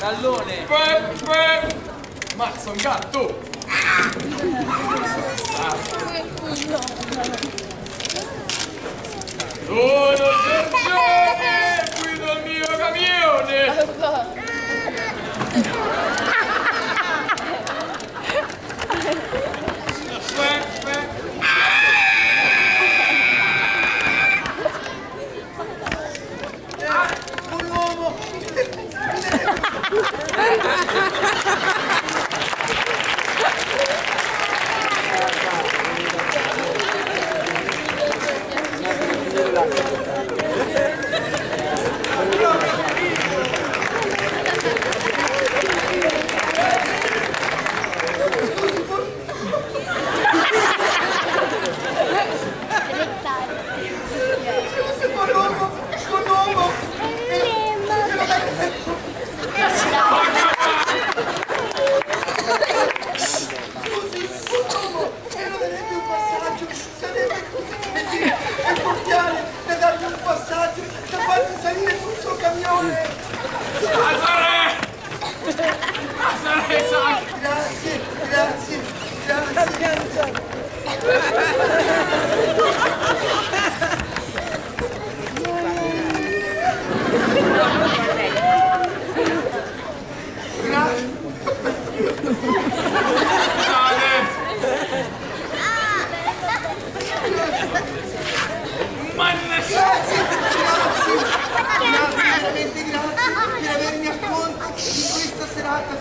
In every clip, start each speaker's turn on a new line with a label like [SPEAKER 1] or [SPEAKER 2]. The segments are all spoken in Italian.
[SPEAKER 1] Gallone! Mazza un gatto! Sono Giorgione! Guido il mio camione!
[SPEAKER 2] Un uomo!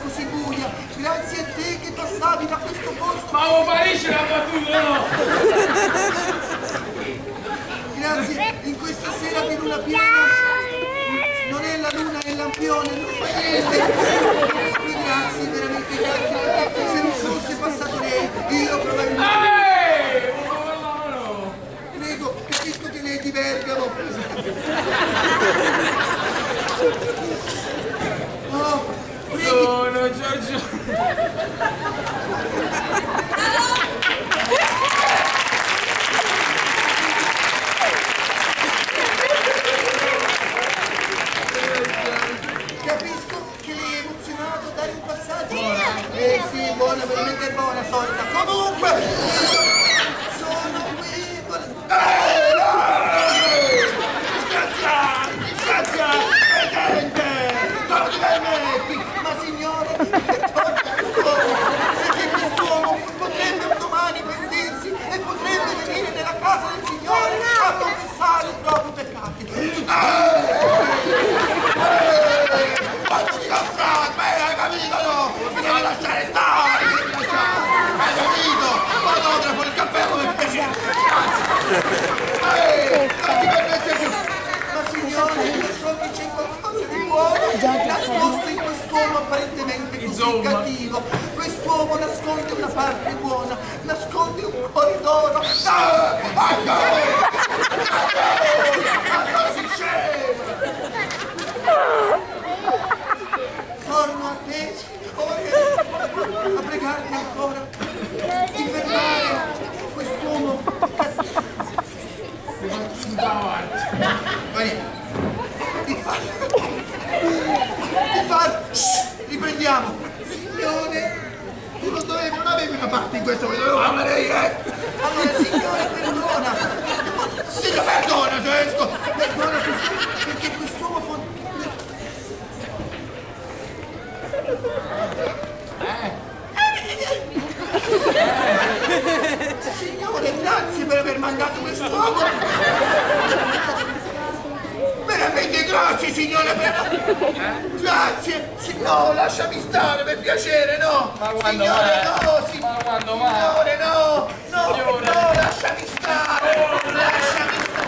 [SPEAKER 2] Così buia, grazie a te che passavi da questo posto.
[SPEAKER 1] Ma Parigi l'ha battuto, no?
[SPEAKER 2] Grazie, in questa sera di luna piena non è la luna, è il lampione, non fa niente. Grazie, veramente grazie, perché se non fosse passato lei, io probabilmente...
[SPEAKER 1] No!
[SPEAKER 2] Prego, capisco che lei è di Bergamo. Oh,
[SPEAKER 1] sono Giorgio.
[SPEAKER 2] Capisco che lei è emozionato, dare un passaggio. Sì, buona, veramente buona sorta. Comunque, sono qui. Grazie, vedente, dove ti metti? Ma signore, perché quest'uomo potrebbe un domani pentirsi e potrebbe venire nella casa del Signore a confessare i propri peccati. Quanto ti caffrate, hai capito, no? Mi devi lasciare stare, hai capito? Fotografo il caffè come piacere, non ti permette più. Ma signore, so che c'è qualcosa di buono nascosto in quest'uomo apparentemente così cattivo. Quest'uomo nasconde una parte buona, nasconde un cuore d'oro. Allora si scema! Torno a te, Signore, a pregarti ancora di fermare quest'uomo cattivo. Di far... Riprendiamo. Signore, tu non avevi una parte in questo, dovevo fare lei, Allora, signore, perdona. Sì, perdona, Cesco. Perdona perché quest'uomo Signore, grazie per aver mandato quest'uomo. Veramente grazie, signore, grazie. No, lasciami stare, per piacere, no.
[SPEAKER 1] Ma quando
[SPEAKER 2] signore,
[SPEAKER 1] mai?
[SPEAKER 2] no,
[SPEAKER 1] Ma quando mai?
[SPEAKER 2] Signore, no, no,
[SPEAKER 1] Signore.
[SPEAKER 2] no, lasciami stare, lasciami stare.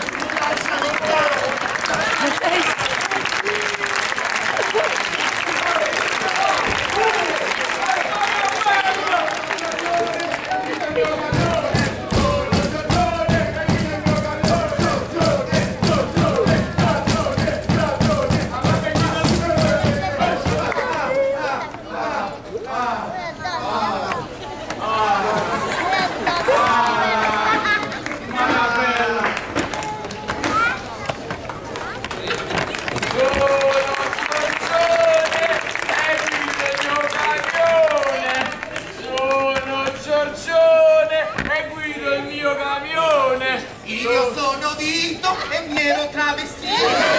[SPEAKER 2] Io sono Vito e mi ero travestito.